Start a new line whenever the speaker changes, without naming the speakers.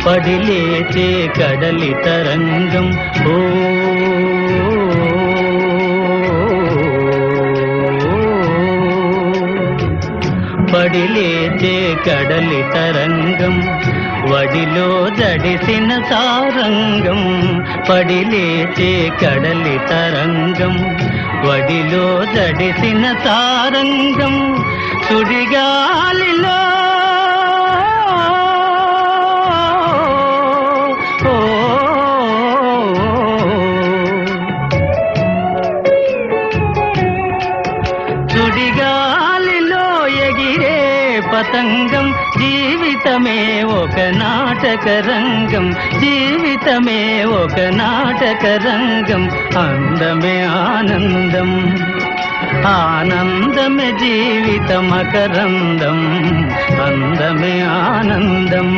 పడిలేచే కడలి తరంగం ఓ పడిలేచే కడలి తరంగం వడిలో జడిసిన సారంగం పడిలేచే కడలి తరంగం వడిలో జడిసిన సారంగం సుడిగాలిలో సుడిగాలిలో ఎగిరే పతంగం జీవితమే ఒక నాటక రంగం జీవితమే ఒక నాటక రంగం అందమే ఆనందం ఆనందమే జీవిత మకరందం అందమే ఆనందం